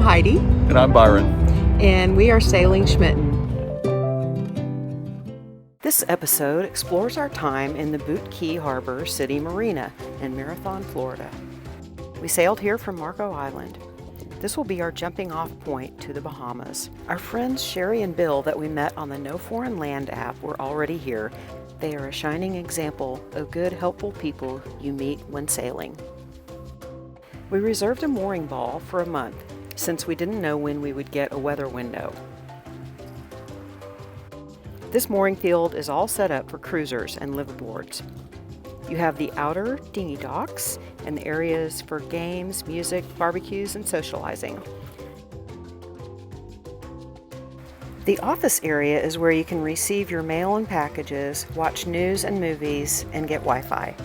Heidi. And I'm Byron. And we are Sailing Schmitten. This episode explores our time in the Boot Key Harbor City Marina in Marathon, Florida. We sailed here from Marco Island. This will be our jumping off point to the Bahamas. Our friends Sherry and Bill that we met on the No Foreign Land app were already here. They are a shining example of good, helpful people you meet when sailing. We reserved a mooring ball for a month since we didn't know when we would get a weather window. This mooring field is all set up for cruisers and liveaboards. You have the outer dinghy docks and the areas for games, music, barbecues, and socializing. The office area is where you can receive your mail and packages, watch news and movies, and get Wi-Fi.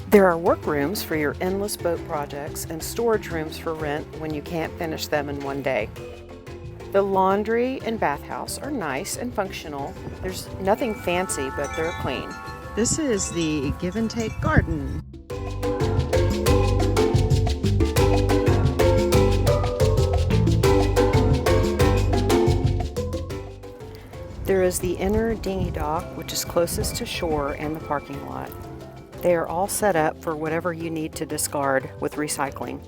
There are workrooms for your endless boat projects and storage rooms for rent when you can't finish them in one day. The laundry and bathhouse are nice and functional. There's nothing fancy, but they're clean. This is the Give and Take Garden. There is the inner dinghy dock, which is closest to shore, and the parking lot. They are all set up for whatever you need to discard with recycling.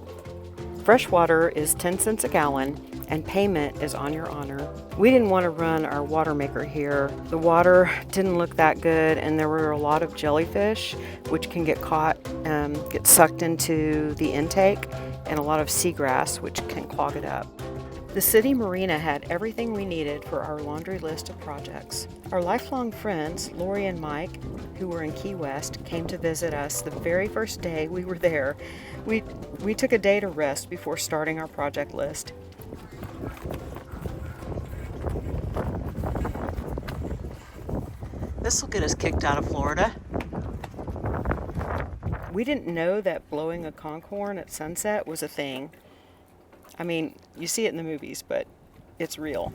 Fresh water is 10 cents a gallon, and payment is on your honor. We didn't want to run our water maker here. The water didn't look that good, and there were a lot of jellyfish, which can get caught, get sucked into the intake, and a lot of seagrass, which can clog it up. The city marina had everything we needed for our laundry list of projects. Our lifelong friends, Lori and Mike, who were in Key West, came to visit us the very first day we were there. We took a day to rest before starting our project list. This will get us kicked out of Florida. We didn't know that blowing a conch horn at sunset was a thing. I mean, you see it in the movies, but it's real.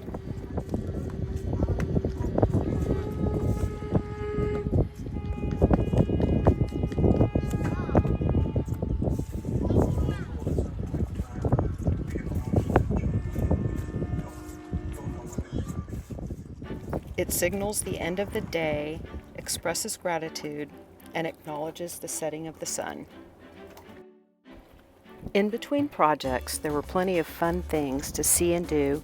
It signals the end of the day, expresses gratitude, and acknowledges the setting of the sun. In between projects, there were plenty of fun things to see and do.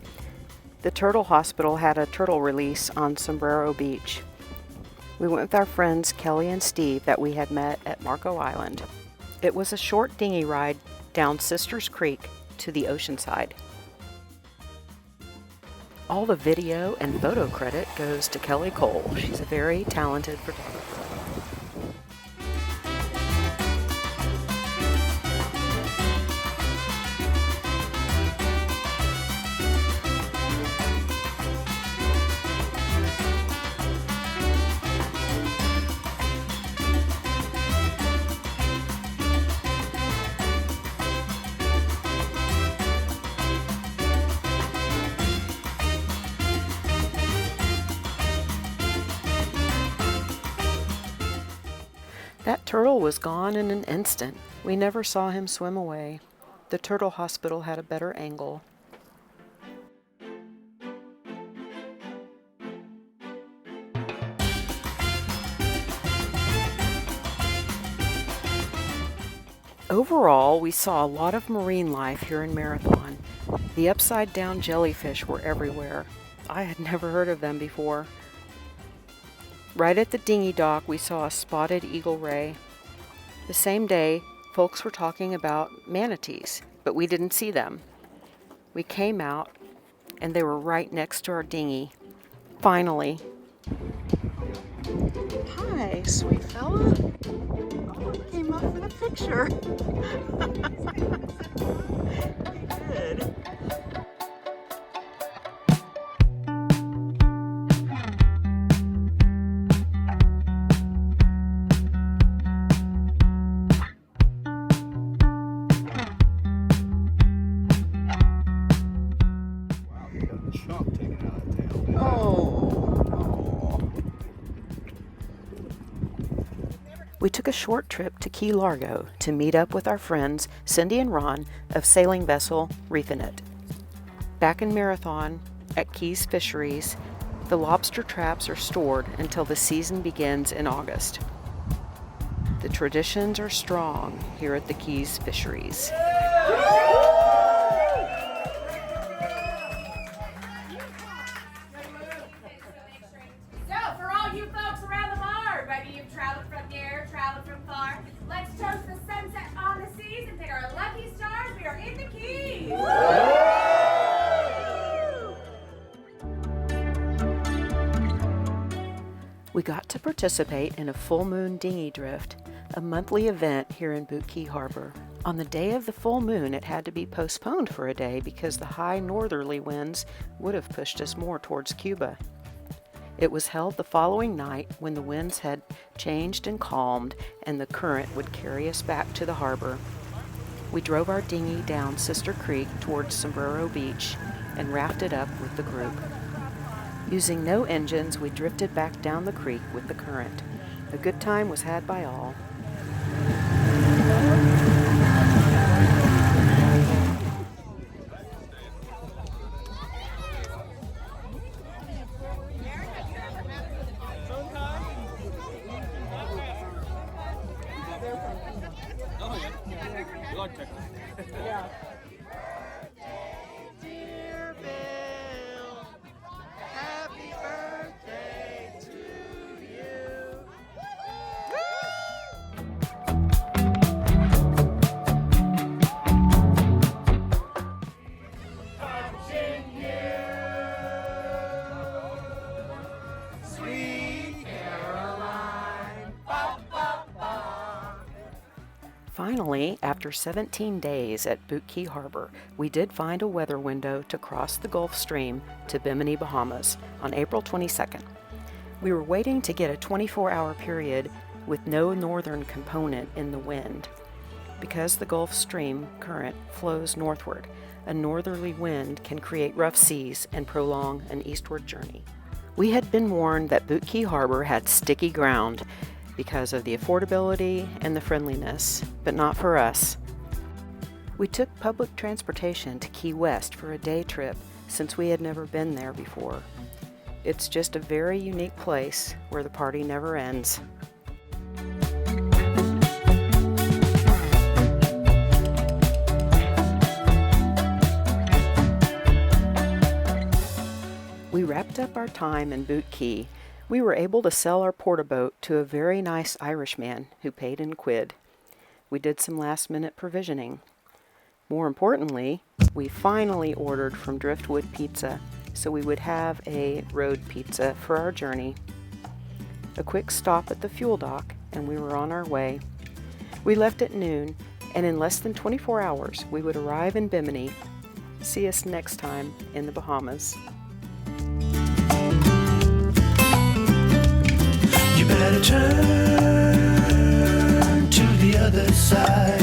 The Turtle Hospital had a turtle release on Sombrero Beach. We went with our friends Kelly and Steve that we had met at Marco Island. It was a short dinghy ride down Sisters Creek to the ocean side. All the video and photo credit goes to Kelly Cole. She's a very talented photographer. That turtle was gone in an instant. We never saw him swim away. The Turtle Hospital had a better angle. Overall, we saw a lot of marine life here in Marathon. The upside-down jellyfish were everywhere. I had never heard of them before. Right at the dinghy dock, we saw a spotted eagle ray. The same day, folks were talking about manatees, but we didn't see them. We came out, and they were right next to our dinghy. Finally. Hi, sweet fella. Oh, I came up for the picture. Good. We took a short trip to Key Largo to meet up with our friends Cindy and Ron of sailing vessel Reefin' It. Back in Marathon at Keys Fisheries, the lobster traps are stored until the season begins in August. The traditions are strong here at the Keys Fisheries. So, for all you folks around the bar, whether you've traveled from near, traveled from far, let's toast the sunset on the seas and pick our lucky stars. We are in the Keys! We got to participate in a full moon dinghy drift, a monthly event here in Boot Key Harbor. On the day of the full moon, it had to be postponed for a day because the high northerly winds would have pushed us more towards Cuba. It was held the following night when the winds had changed and calmed and the current would carry us back to the harbor. We drove our dinghy down Sister Creek towards Sombrero Beach and rafted up with the group. Using no engines, we drifted back down the creek with the current. A good time was had by all. Oh yeah. You like techno? Yeah. Dear Bill, happy birthday to you. Watching you, sweet Caroline. Ba, ba, ba. Finally, after 17 days at Boot Key Harbor, we did find a weather window to cross the Gulf Stream to Bimini, Bahamas on April 22nd. We were waiting to get a 24-hour period with no northern component in the wind. Because the Gulf Stream current flows northward, a northerly wind can create rough seas and prolong an eastward journey. We had been warned that Boot Key Harbor had sticky ground because of the affordability and the friendliness, but not for us. We took public transportation to Key West for a day trip since we had never been there before. It's just a very unique place where the party never ends. We wrapped up our time in Boot Key. We were able to sell our portaboat to a very nice Irishman who paid in quid. We did some last-minute provisioning. More importantly, we finally ordered from Driftwood Pizza, so we would have a road pizza for our journey. A quick stop at the fuel dock, and we were on our way. We left at noon, and in less than 24 hours, we would arrive in Bimini. See us next time in the Bahamas. You better turn to the other side.